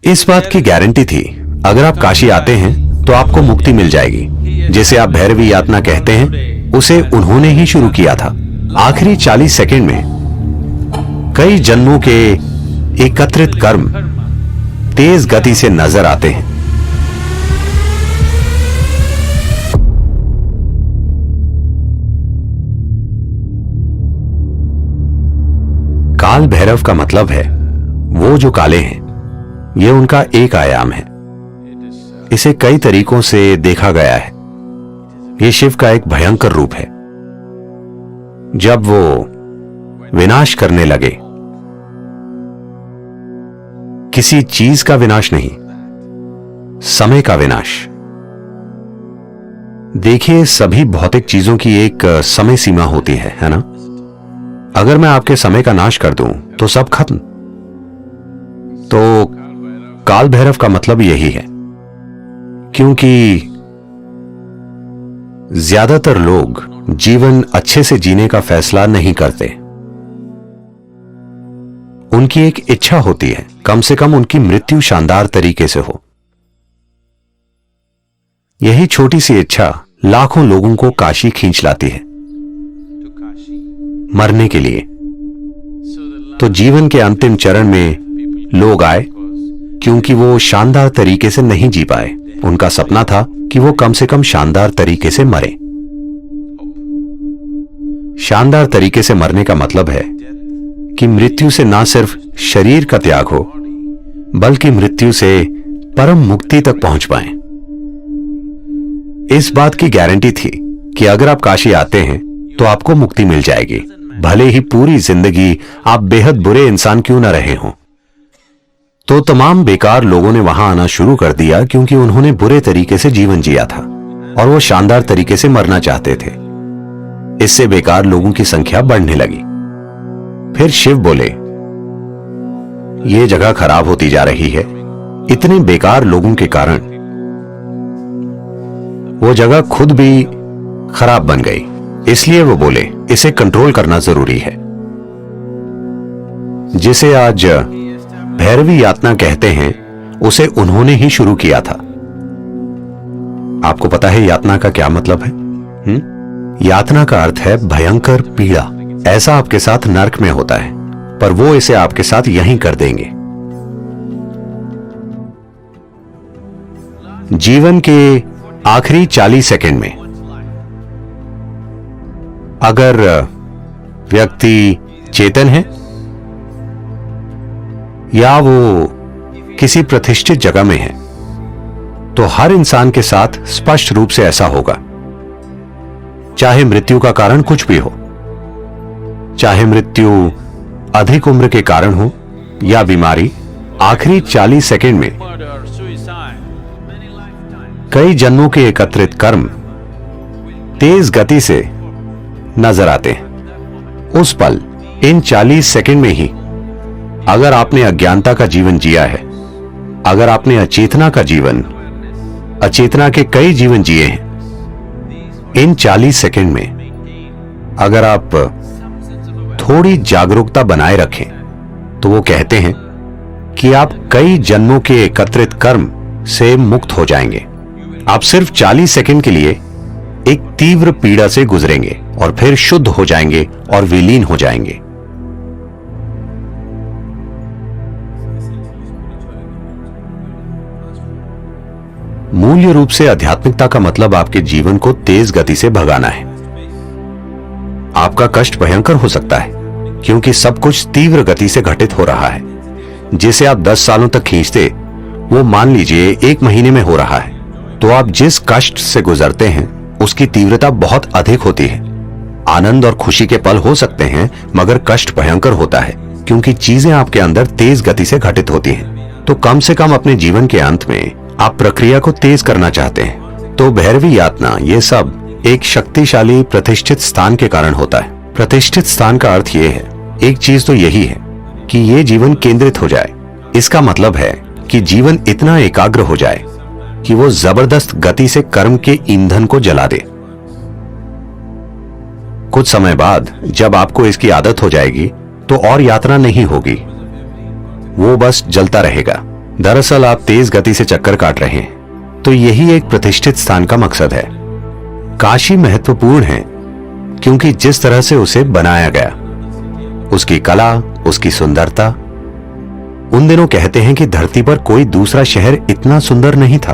इस बात की गारंटी थी, अगर आप काशी आते हैं तो आपको मुक्ति मिल जाएगी। जिसे आप भैरवी यातना कहते हैं, उसे उन्होंने ही शुरू किया था। आखिरी 40 सेकंड में कई जन्मों के एकत्रित कर्म तेज गति से नजर आते हैं। काल भैरव का मतलब है वो जो काले हैं। यह उनका एक आयाम है। इसे कई तरीकों से देखा गया है। यह शिव का एक भयंकर रूप है। जब वो विनाश करने लगे, किसी चीज का विनाश नहीं, समय का विनाश। देखिए, सभी भौतिक चीजों की एक समय सीमा होती है ना? अगर मैं आपके समय का नाश कर दूं तो सब खत्म। तो काल भैरव का मतलब यही है, क्योंकि ज्यादातर लोग जीवन अच्छे से जीने का फैसला नहीं करते। उनकी एक इच्छा होती है, कम से कम उनकी मृत्यु शानदार तरीके से हो। यही छोटी सी इच्छा लाखों लोगों को काशी खींच लाती है, मरने के लिए। तो जीवन के अंतिम चरण में लोग आए क्योंकि वो शानदार तरीके से नहीं जी पाए। उनका सपना था कि वो कम से कम शानदार तरीके से मरे। शानदार तरीके से मरने का मतलब है कि मृत्यु से ना सिर्फ शरीर का त्याग हो, बल्कि मृत्यु से परम मुक्ति तक पहुंच पाए। इस बात की गारंटी थी कि अगर आप काशी आते हैं तो आपको मुक्ति मिल जाएगी, भले ही पूरी जिंदगी आप बेहद बुरे इंसान क्यों न रहे हों। तो तमाम बेकार लोगों ने वहां आना शुरू कर दिया क्योंकि उन्होंने बुरे तरीके से जीवन जिया था और वो शानदार तरीके से मरना चाहते थे। इससे बेकार लोगों की संख्या बढ़ने लगी। फिर शिव बोले, ये जगह खराब होती जा रही है। इतने बेकार लोगों के कारण वो जगह खुद भी खराब बन गई। इसलिए वो बोले, इसे कंट्रोल करना जरूरी है। जिसे आज भैरवी यातना कहते हैं, उसे उन्होंने ही शुरू किया था। आपको पता है यातना का क्या मतलब है? यातना का अर्थ है भयंकर पीड़ा। ऐसा आपके साथ नर्क में होता है, पर वो इसे आपके साथ यहीं कर देंगे। जीवन के आखिरी 40 सेकंड में अगर व्यक्ति चेतन है या वो किसी प्रतिष्ठित जगह में है, तो हर इंसान के साथ स्पष्ट रूप से ऐसा होगा। चाहे मृत्यु का कारण कुछ भी हो, चाहे मृत्यु अधिक उम्र के कारण हो या बीमारी, आखिरी 40 सेकंड में कई जन्मों के एकत्रित कर्म तेज गति से नजर आते हैं। उस पल, इन 40 सेकंड में ही, अगर आपने अज्ञानता का जीवन जिया है, अगर आपने अचेतना का जीवन, अचेतना के कई जीवन जिए हैं, इन 40 सेकंड में अगर आप थोड़ी जागरूकता बनाए रखें, तो वो कहते हैं कि आप कई जन्मों के एकत्रित कर्म से मुक्त हो जाएंगे। आप सिर्फ 40 सेकंड के लिए एक तीव्र पीड़ा से गुजरेंगे और फिर शुद्ध हो जाएंगे और विलीन हो जाएंगे। मूल्य रूप से आध्यात्मिकता का मतलब आपके जीवन को तेज गति से भगाना है। आपका कष्ट भयंकर हो सकता है क्योंकि सब कुछ तीव्र गति से घटित हो रहा है। जिसे आप 10 सालों तक खींचते, वो मान लीजिए 1 महीने में हो रहा है। तो आप जिस कष्ट से गुजरते हैं उसकी तीव्रता बहुत अधिक होती है। आनंद और खुशी के पल हो सकते हैं, मगर कष्ट भयंकर होता है क्योंकि चीजें आपके अंदर तेज गति से घटित होती हैं। तो कम से कम अपने जीवन के अंत में आप प्रक्रिया को तेज करना चाहते हैं। तो भैरवी यातना, ये सब एक शक्तिशाली प्रतिष्ठित स्थान के कारण होता है। प्रतिष्ठित स्थान का अर्थ ये है, एक चीज तो यही है कि ये जीवन केंद्रित हो जाए। इसका मतलब है कि जीवन इतना एकाग्र हो जाए कि वो जबरदस्त गति से कर्म के ईंधन को जला दे। कुछ समय बाद जब आपको इसकी आदत हो जाएगी, तो और यात्रा नहीं होगी, वो बस जलता रहेगा। दरअसल आप तेज गति से चक्कर काट रहे हैं, तो यही एक प्रतिष्ठित स्थान का मकसद है। काशी महत्वपूर्ण है क्योंकि जिस तरह से उसे बनाया गया, उसकी कला, उसकी सुंदरता। उन दिनों कहते हैं कि धरती पर कोई दूसरा शहर इतना सुंदर नहीं था।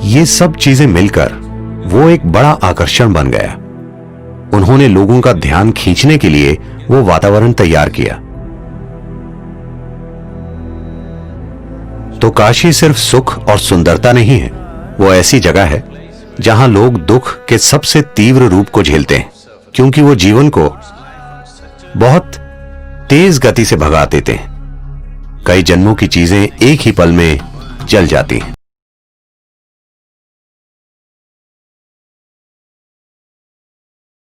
ये सब चीजें मिलकर वो एक बड़ा आकर्षण बन गया। उन्होंने लोगों का ध्यान खींचने के लिए वो वातावरण तैयार किया। तो काशी सिर्फ सुख और सुंदरता नहीं है, वो ऐसी जगह है जहां लोग दुख के सबसे तीव्र रूप को झेलते हैं, क्योंकि वो जीवन को बहुत तेज गति से भगा देते हैं। कई जन्मों की चीजें एक ही पल में जल जाती हैं।